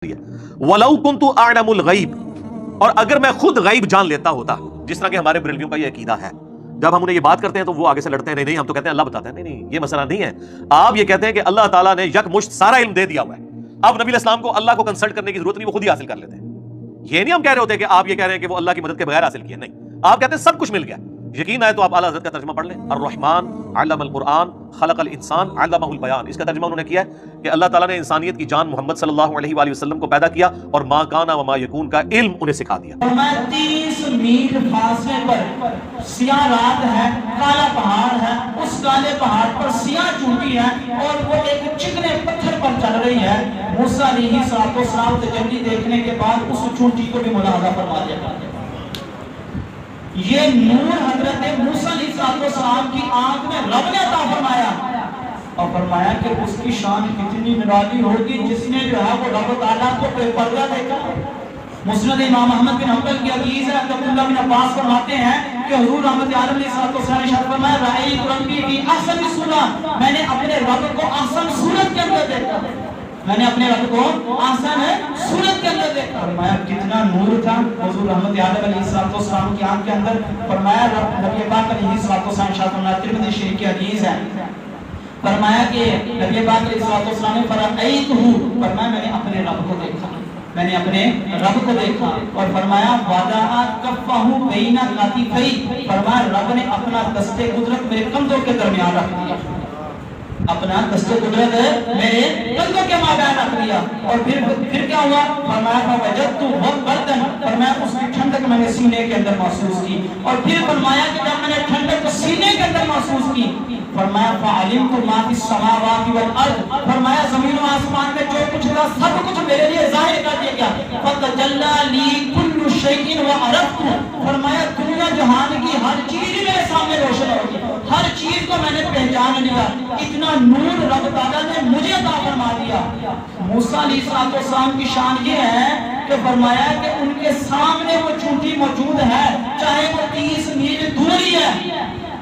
وَلَوْ كُنْتُ أَعْلَمُ الْغَيْبِ، اور اگر میں خود غیب جان لیتا ہوتا، جس طرح کہ ہمارے بریلویوں کا یہ عقیدہ ہے، جب ہم انہیں یہ بات کرتے ہیں تو وہ آگے سے لڑتے ہیں، نہیں ہم تو کہتے ہیں اللہ بتاتا ہے، نہیں یہ مسئلہ نہیں ہے۔ آپ یہ کہتے ہیں کہ اللہ تعالیٰ نے یک مشت سارا علم دے دیا ہوا ہے، اب نبی علیہ السلام کو اللہ کو کنسلٹ کرنے کی ضرورت نہیں، وہ خود ہی حاصل کر لیتے ہیں۔ یہ نہیں ہم کہہ رہے ہوتے کہ آپ یہ کہہ رہے ہیں کہ وہ اللہ کی مدد کے بغیر حاصل کیا، نہیں، آپ کہتے ہیں سب کچھ مل گیا۔ یقین ہے تو آپ اعلیٰ حضرت کا ترجمہ پڑھ لیں، الرحمن علم القرآن خلق الانسان علمہ البیان، اس کا ترجمہ انہوں نے کیا ہے کہ اللہ تعالیٰ نے انسانیت کی جان محمد صلی اللہ علیہ وآلہ وسلم کو پیدا کیا اور ما کانا وما یکون کا علم انہیں سکھا دیا۔ 30 میل فاصلے پر سیاہ رات ہے، کالا پہاڑ ہے، اس کالے پہاڑ پر سیاہ چونٹی ہے اور وہ ایک چکنے پتھر پر چل رہی ہے۔ موسیٰ علیہ السلام تجلی دیکھنے کے بعد اس چونٹی کو بھی ملاحظہ فرما دیا۔ یہ نور حضرت موسیٰ علیہ السلام کی آنکھ میں رب نے عطا فرمایا اور فرمایا کہ اس کی شان کتنی نرالی ہوگی جس نے جو ہے وہ رب تعالیٰ کو بے پردہ دیکھا۔ مسند امام احمد بن حنبل کی حدیث ہے، عبداللہ بن عباس فرماتے ہیں کہ حضور رحمت عالم علیہ السلام نے ارشاد فرمایا رأیت ربی فی احسن صورۃ، میں نے اپنے رب کو احسن صورت کے اندر دیکھا، میں نے اپنے رب کو احسن صورت کے اندر دیکھا۔ فرمایا کتنا نور تھا حضور رحمت عالم علیہ السلام کی آنکھ کے اندر۔ فرمایا نبی پاک علیہ السلام ارشاد فرمایا، ترمذی شریف کی حدیث ہے، فرمایا کہ نبی پاک علیہ السلام نے فرمایا میں نے اپنے رب کو دیکھا، میں نے اپنے رب کو دیکھا اور فرمایا وَضَعَ كَفَّهُ بَيْنَ كَتِفَيْهِ، فرمایا رب نے اپنا دست قدرت میرے کندھوں کے درمیان رکھ دیا، اپنا دست قدرت میرے کندھوں کے مابین رکھ دیا۔ اور پھر کیا ہوا؟ فرمایا فَوَجَدْتُ بَرْدًا، فرمایا اس کی ٹھنڈک میں نے سینے کے اندر محسوس کی۔ اور پھر فرمایا کہ جب میں نے ٹھنڈک سینے کے اندر محسوس کی، فرمایا فَعَلِمْتُ مَا فِي السَّمَاوَاتِ وَالْأَرْضِ، فرمایا زمین و آسمان میں جو کچھ تھا سب کچھ میرے لیے ظاہر کر دیا گیا۔ فَتَجَلَّى لِي كُلُّ شَيْءٍ وَعَرَفْتُ، فرمایا دنیا جہان کی ہر چیز میرے سامنے روشن ہوگی، ہر چیز کو میں نے پہچان لیا، اتنا نور رب تعالیٰ نے مجھے عطا فرما دیا۔ موسیٰ علیہ السلام کی شان یہ ہے کہ فرمایا کہ ان کے سامنے وہ چونٹی موجود ہے، چاہے وہ 30 میل دور ہی ہے،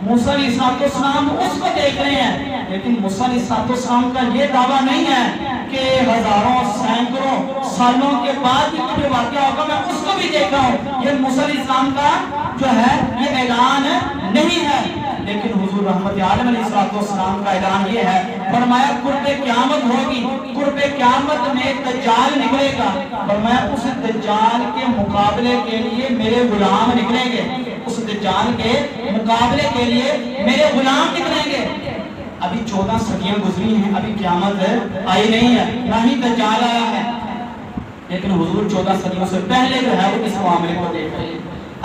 موسیٰ علیہ السلام اس کو دیکھ رہے ہیں۔ لیکن موسیٰ علیہ السلام کا یہ دعویٰ نہیں ہے کہ ہزاروں سینکڑوں سالوں کے بعد یہ واقعہ ہوگا میں اس کو بھی دیکھا ہوں، یہ موسیٰ علیہ السلام کا جو ہے یہ اعلان نہیں ہے۔ لیکن حضور رحمت عالم علیہ السلام کا اعلان یہ ہے، فرمایا قرب قیامت ہوگی، قرب قیامت میں دجال نکلے گا، فرمایا اس دجال کے مقابلے کے لیے میرے غلام نکلیں گے، اس دجال کے مقابلے کے لیے میرے غلام نکلیں گے۔ ابھی 14 صدیاں گزری ہیں، ابھی قیامت آئی نہیں ہے، نہ ہی دجال آیا ہے، لیکن حضور 14 صدیوں سے پہلے جو ہے وہ اس معاملے کو دیکھ رہے ہیں۔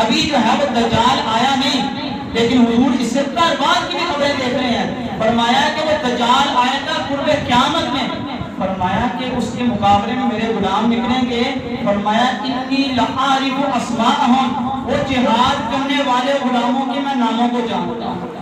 ابھی جو ہے وہ دجال آیا نہیں، لیکن حضور اس سے بعد کی بھی خبریں دیکھ رہے ہیں۔ فرمایا کہ وہ دجال آئے گا قرب قیامت میں، فرمایا کہ اس کے مقابلے میں میرے غلام نکلیں گے۔ فرمایا انی لعارف اسماءہم، وہ جہاد کرنے والے غلاموں کے میں ناموں کو جانتا ہوں،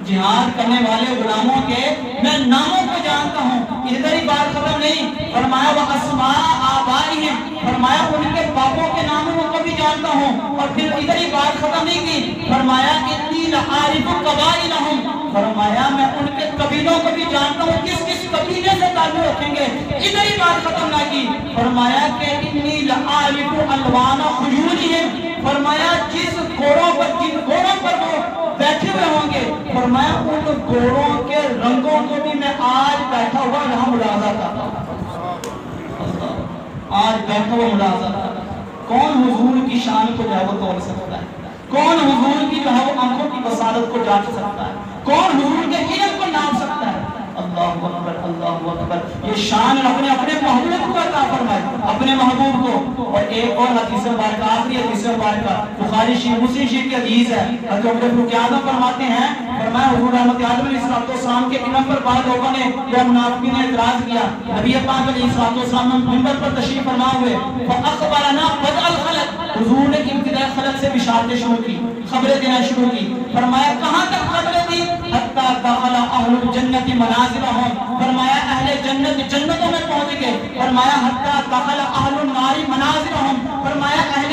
جہاد کرنے والے غلاموں کے میں ناموں کو جانتا ہوں۔ ادھر ہی بات ختم نہیں، فرمایا وہ اسماء آبائہم، فرمایا ان کے باپوں کے ناموں کو بھی جانتا ہوں۔ اور پھر ادھر ہی بات ختم نہیں کی، فرمایا انی لعارف قبائلہم، فرمایا میں ان کے قبیلوں کو بھی جانتا ہوں، کس کس قبیلے سے تعلق رکھیں گے۔ ادھر ہی بات ختم نہ کی، فرمایا کہ انی لعارف الوان خیولہم، فرمایا جس گھوڑوں پر جن گھوڑوں پر وہ بیٹھے ہوئے ہوں گے، فرمایا ان گھوڑوں کے رنگوں کو بھی میں آج بیٹھا ہوا یہاں ملاحظہ کرتا ہوں، آج بیٹھا ہوا ملاحظہ کرتا ہوں۔ کون حضور کی شان کو جو ہے وہ توڑ سکتا ہے؟ کون حضور کی جو ہے وہ آنکھوں کی بصارت کو جانچ سکتا ہے؟ کون حضور کے علم کو نام سکتا ہے؟ اللہ اکبر، اللہ اکبر۔ یہ شان رب نے اپنے محبوب کو عطا فرمائی، اپنے محبوب کو۔ اور ایک اور حدیث مبارکہ، آخری حدیث مبارکہ بخاری شریف مسلم شریف کی حدیث ہے، حضرت عمر فاروق اعظم فرماتے ہیں، فرمایا حضور رحمت عالم علیہ السلام کے علم پر بعض لوگوں نے یا منافقین نے اعتراض کیا۔ نبی پاک علیہ السلام منبر پر تشریف فرما ہوئے، فاخبرنا بدء الخلق، حضور نے ابتداء خلق سے بشارتیں شروع کی، خبریں دینا شروع کی۔ فرمایا کہاں تک خبریں دی؟ حتی دخل اہل الجنت منازلہم، فرمایا اہل جنت جنتوں میں پہنچ گئے۔ فرمایا حتی دخل اہل النار منازلہم، فرمایا اہل